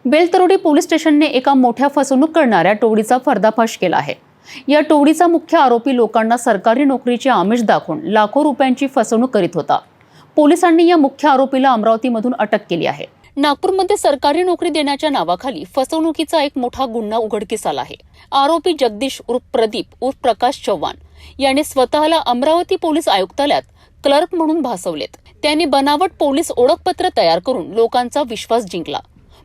Beltarodi police स्टेशनने एका मोठ्या फसवणूक करणाऱ्या टोळीचा पर्दाफाश केला आहे। या टोळीचा मुख्य आरोपी लोकांना सरकारी नोकरीचे आमिष दाखवून लाखो रुपयांची फसवणूक करीत होता। पोलिसांनी या मुख्य आरोपीला अमरावतीमधून अटक केली आहे। नागपूरमध्ये सरकारी नोकरी देण्याच्या नावाखाली फसवणुकीचा एक मोठा गुन्हा उघडकीस आला आहे। आरोपी जगदीश उर्फ प्रदीप उर्फ प्रकाश चव्हाण याने स्वतःला अमरावती पोलीस आयुक्तालयात क्लर्क म्हणून भासवलेत। त्यांनी बनावट पोलीस ओळखपत्र तयार करून लोकांचा विश्वास जिंकला।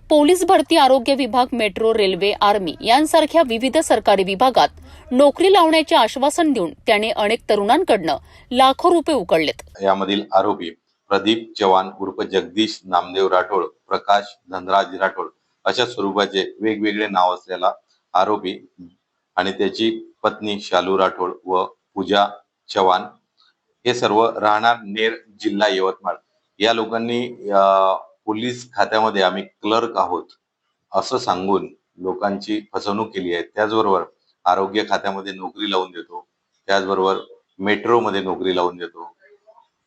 पोलीस भरती, आरोग्य विभाग, मेट्रो, रेल्वे, आर्मी यांसारख्या विविध सरकारी विभागात नोकरी लावण्याचे आश्वासन देऊन त्याने अनेक तरुणांकडनं लाखो रुपये उकळलेत। यामधील आरोपी प्रदीप चव्हाण उर्फ जगदीश नामदेव राठोड, प्रकाश धनराज राठोड अशा स्वरूपाचे वेगवेगळे नाव असलेला आरोपी आणि त्याची पत्नी शालू राठोड व पूजा चव्हाण हे सर्व राहणार नेर, जिल्हा यवतमाळ। या लोकांनी पोलीस खात्यामध्ये आम्ही क्लर्क आहोत असं सांगून लोकांची फसवणूक केली आहे। त्याचबरोबर आरोग्य खात्यामध्ये नोकरी लावून देतो, त्याचबरोबर मेट्रोमध्ये नोकरी लावून देतो,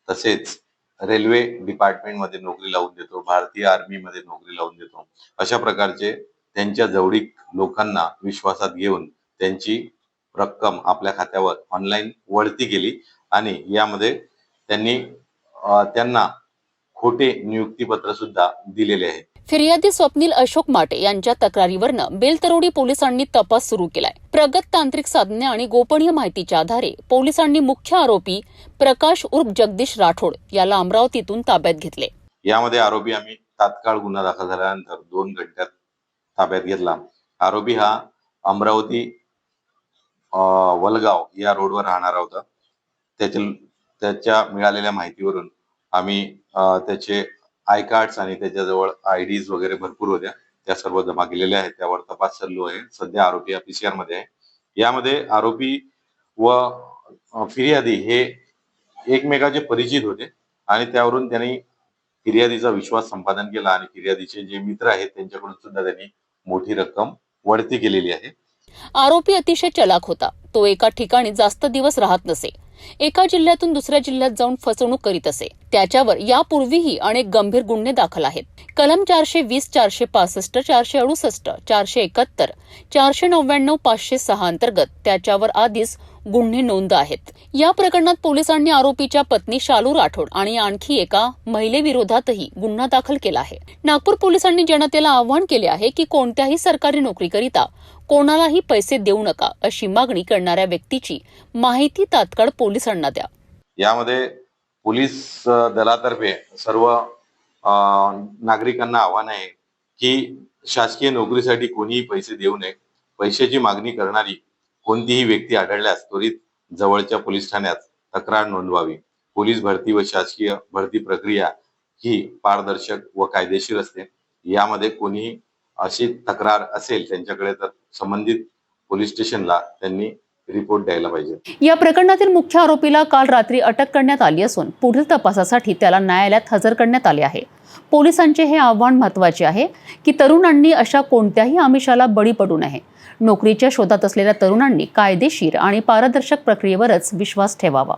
तसेच रेल्वे डिपार्टमेंट मध्ये नोकरी लावून देतो, भारतीय आर्मी मध्ये नोकरी लावून देतो। अशा प्रकारचे त्यांच्या जवळीक लोकांना विश्वासात घेऊन त्यांची रक्कम आपल्या खात्यावर ऑनलाईन वळती केली आणि यामध्ये त्यांना खोटे नियुक्तीपत्र सुद्धा दिलेले आहे। फिर्यादी स्वप्नील अशोक माटे यांच्या तक्रारीवरनं बेलतरोडी पोलिसांनी तपास सुरू केलाय। प्रगत तांत्रिक साधने आणि गोपनीय माहितीच्या आधारे पोलिसांनी मुख्य आरोपी प्रकाश उर्फ जगदीश राठोड याला अमरावतीतून ताब्यात घेतले। यामध्ये आरोपी आम्ही तात्काळ गुन्हा दाखल झाल्यानंतर 2 घंट्यात ताब्यात घेतला। आरोपी हा अमरावती वलगाव या रोडवर राहणार होता। त्याच्या मिळालेल्या माहितीवरून आम्ही त्याचे आय कार्ड्स आणि त्याच्याजवळ आयडीज वगैरे भरपूर होत्या, त्या सर्व जमा केलेल्या आहेत। त्यावर तपास चालू आहे। सध्या आरोपी PCR मध्ये आहे। यामध्ये आरोपी व फिर्यादी हे एकमेकांचे परिचित होते आणि त्यावरून त्यांनी फिर्यादीचा विश्वास संपादन केला आणि फिर्यादीचे जे मित्र आहेत त्यांच्याकडून सुद्धा त्यांनी मोठी रक्कम वळती केलेली आहे। आरोपी अतिशय चलाक होता। तो एका ठिकाणी जास्त दिवस राहत नसे, एका जिल्ह्यातून दुसऱ्या जिल्ह्यात जाऊन फसवणूक करीत असे। त्याच्यावर यापूर्वीही अनेक गंभीर गुन्हे दाखल आहेत। कलम 420, 465, 468, 471, 499, 506 अंतर्गत त्याच्यावर आधीच गुन्हे नोंद आहेत। या प्रकरणात पोलिसांनी आरोपीच्या पत्नी शालू राठोड आणि आणखी एका महिलेविरोधातही गुन्हा दाखल केला आहे। नागपूर पोलिसांनी जनतेला आवाहन केले आहे की कोणत्याही सरकारी नोकरीकरिता कोणालाही पैसे देऊ नका, अशी मागणी करणाऱ्या व्यक्तीची माहिती तात्काळ पोलिसांना द्या। यामध्ये पोलीस दलातर्फे सर्व नागरिकांना आव्हान आहे की शासकीय नोकरीसाठी कोणीही पैसे देऊ नये। पैशाची मागणी करणारी कोणतीही व्यक्ती आढळल्यास त्वरित जवळच्या पोलीस ठाण्यात तक्रार नोंदवावी। पोलीस भरती व शासकीय भरती प्रक्रिया ही पारदर्शक व कायदेशीर असते। यामध्ये कोणीही अशी तक्रार असेल त्यांच्याकडे तर संबंधित पोलीस स्टेशनला त्यांनी रिपोर्ट द्यायला पाहिजे। या प्रकरणातील मुख्य आरोपीला काल रात्री अटक करण्यात आली असून पुढील तपासासाठी त्याला न्यायालयात हजर करण्यात आले आहे। पोलिसांचे हे आव्हान महत्त्वाचे आहे की तरुणांनी अशा कोणत्याही आमिषाला बळी पडू नये। नोकरीच्या शोधात असलेल्या तरुणांनी कायदेशीर आणि पारदर्शक प्रक्रियेवरच विश्वास ठेवावा।